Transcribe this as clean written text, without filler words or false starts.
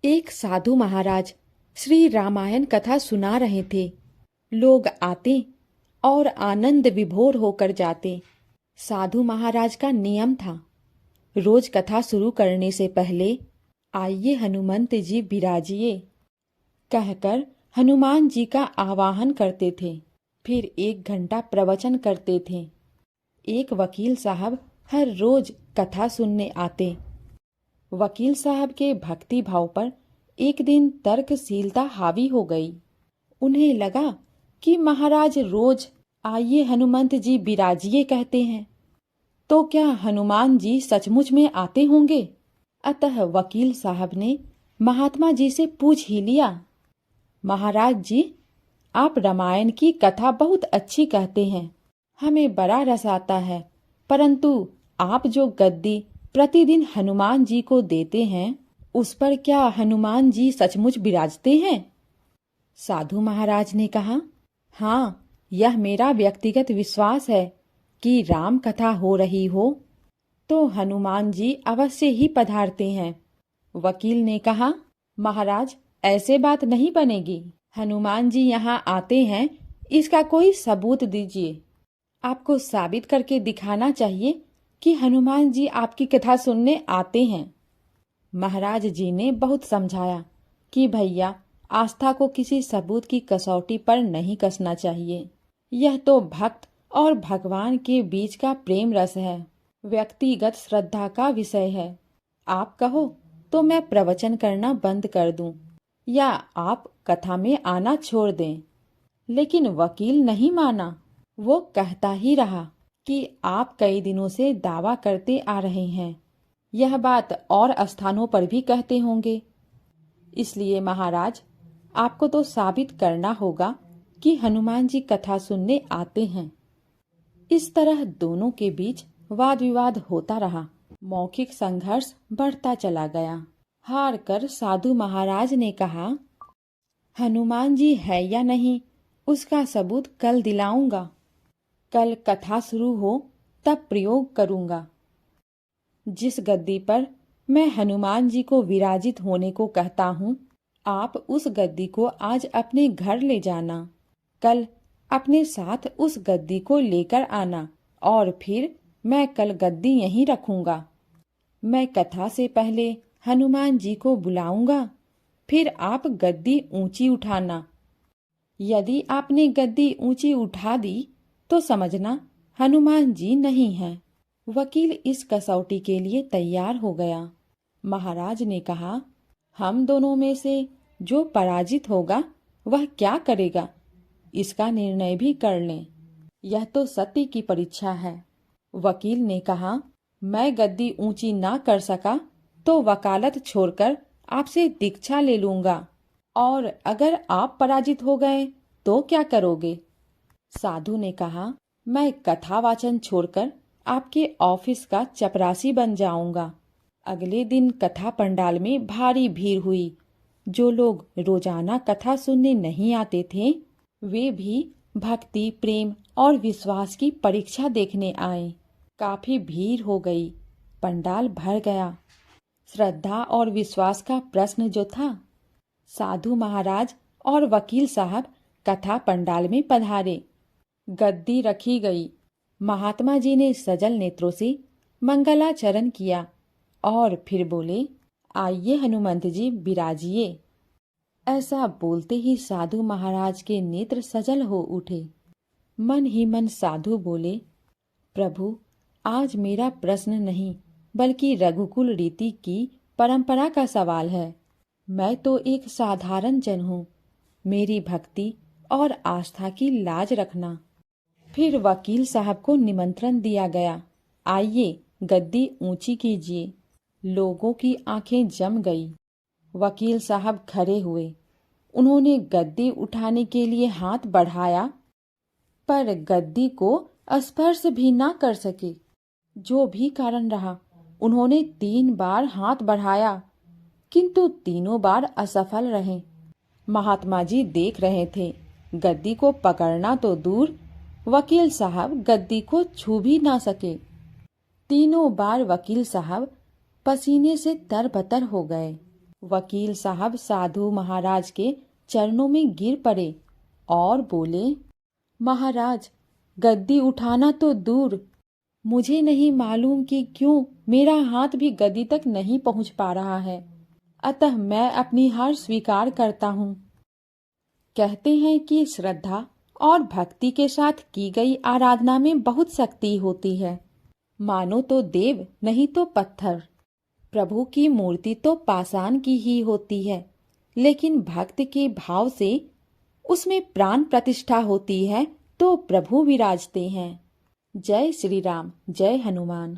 एक साधु महाराज श्री रामायण कथा सुना रहे थे। लोग आते और आनंद विभोर होकर जाते। साधु महाराज का नियम था, रोज कथा शुरू करने से पहले आइए हनुमंत जी विराजिए कहकर हनुमान जी का आवाहन करते थे। फिर 1 घंटा प्रवचन करते थे। एक वकील साहब हर रोज कथा सुनने आते। वकील साहब के भक्ति भाव पर एक दिन तर्कशीलता हावी हो गई। उन्हें लगा कि महाराज रोज आइए हनुमंत जी विराजिए कहते हैं, तो क्या हनुमान जी सचमुच में आते होंगे। अतः वकील साहब ने महात्मा जी से पूछ ही लिया, महाराज जी, आप रामायण की कथा बहुत अच्छी कहते हैं, हमें बड़ा रस आता है, परंतु आप जो गद्दी प्रतिदिन हनुमान जी को देते हैं, उस पर क्या हनुमान जी सचमुच विराजते हैं। साधु महाराज ने कहा, हाँ, यह मेरा व्यक्तिगत विश्वास है कि राम कथा हो रही हो तो हनुमान जी अवश्य ही पधारते हैं। वकील ने कहा, महाराज, ऐसे बात नहीं बनेगी। हनुमान जी यहाँ आते हैं, इसका कोई सबूत दीजिए। आपको साबित करके दिखाना चाहिए कि हनुमान जी आपकी कथा सुनने आते हैं। महाराज जी ने बहुत समझाया कि भैया, आस्था को किसी सबूत की कसौटी पर नहीं कसना चाहिए। यह तो भक्त और भगवान के बीच का प्रेम रस है, व्यक्तिगत श्रद्धा का विषय है। आप कहो तो मैं प्रवचन करना बंद कर दूं या आप कथा में आना छोड़ दें। लेकिन वकील नहीं माना। वो कहता ही रहा कि आप कई दिनों से दावा करते आ रहे हैं, यह बात और स्थानों पर भी कहते होंगे। इसलिए महाराज, आपको तो साबित करना होगा कि हनुमान जी कथा सुनने आते हैं। इस तरह दोनों के बीच वाद विवाद होता रहा। मौखिक संघर्ष बढ़ता चला गया। हार कर साधु महाराज ने कहा, हनुमान जी है या नहीं उसका सबूत कल दिलाऊंगा। कल कथा शुरू हो तब प्रयोग करूंगा। जिस गद्दी पर मैं हनुमान जी को विराजित होने को कहता हूँ, आप उस गद्दी को आज अपने घर ले जाना। कल अपने साथ उस गद्दी को लेकर आना और फिर मैं कल गद्दी यहीं रखूंगा। मैं कथा से पहले हनुमान जी को बुलाऊंगा, फिर आप गद्दी ऊंची उठाना। यदि आपने गद्दी ऊंची उठा दी तो समझना हनुमान जी नहीं हैं। वकील इस कसौटी के लिए तैयार हो गया। महाराज ने कहा, हम दोनों में से जो पराजित होगा वह क्या करेगा, इसका निर्णय भी कर लें। यह तो सत्य की परीक्षा है। वकील ने कहा, मैं गद्दी ऊंची ना कर सका तो वकालत छोड़कर आपसे दीक्षा ले लूंगा, और अगर आप पराजित हो गए तो क्या करोगे। साधु ने कहा, मैं कथा वाचन छोड़कर आपके ऑफिस का चपरासी बन जाऊंगा। अगले दिन कथा पंडाल में भारी भीड़ हुई। जो लोग रोजाना कथा सुनने नहीं आते थे, वे भी भक्ति, प्रेम और विश्वास की परीक्षा देखने आए। काफी भीड़ हो गई। पंडाल भर गया। श्रद्धा और विश्वास का प्रश्न जो था, साधु महाराज और वकील साहब कथा पंडाल में पधारे। गद्दी रखी गई। महात्मा जी ने सजल नेत्रों से मंगलाचरण किया और फिर बोले, आइए हनुमंत जी विराजिए। ऐसा बोलते ही साधु महाराज के नेत्र सजल हो उठे। मन ही मन साधु बोले, प्रभु, आज मेरा प्रश्न नहीं बल्कि रघुकुल रीति की परंपरा का सवाल है। मैं तो एक साधारण जन हूँ। मेरी भक्ति और आस्था की लाज रखना। फिर वकील साहब को निमंत्रण दिया गया, आइए गद्दी ऊंची कीजिए। लोगों की आंखें जम गई। वकील साहब खड़े हुए। उन्होंने गद्दी उठाने के लिए हाथ बढ़ाया, पर गद्दी को स्पर्श भी ना कर सके। जो भी कारण रहा, उन्होंने 3 बार हाथ बढ़ाया, किंतु तीनों बार असफल रहे। महात्मा जी देख रहे थे। गद्दी को पकड़ना तो दूर, वकील साहब गद्दी को छू भी ना सके। तीनों बार वकील साहब पसीने से तरबतर हो गए। वकील साहब साधु महाराज के चरणों में गिर पड़े और बोले, महाराज, गद्दी उठाना तो दूर, मुझे नहीं मालूम कि क्यों मेरा हाथ भी गद्दी तक नहीं पहुंच पा रहा है, अतः मैं अपनी हार स्वीकार करता हूँ। कहते हैं कि श्रद्धा और भक्ति के साथ की गई आराधना में बहुत शक्ति होती है। मानो तो देव, नहीं तो पत्थर। प्रभु की मूर्ति तो पाषाण की ही होती है, लेकिन भक्त के भाव से उसमें प्राण प्रतिष्ठा होती है तो प्रभु विराजते हैं। जय श्री राम, जय हनुमान।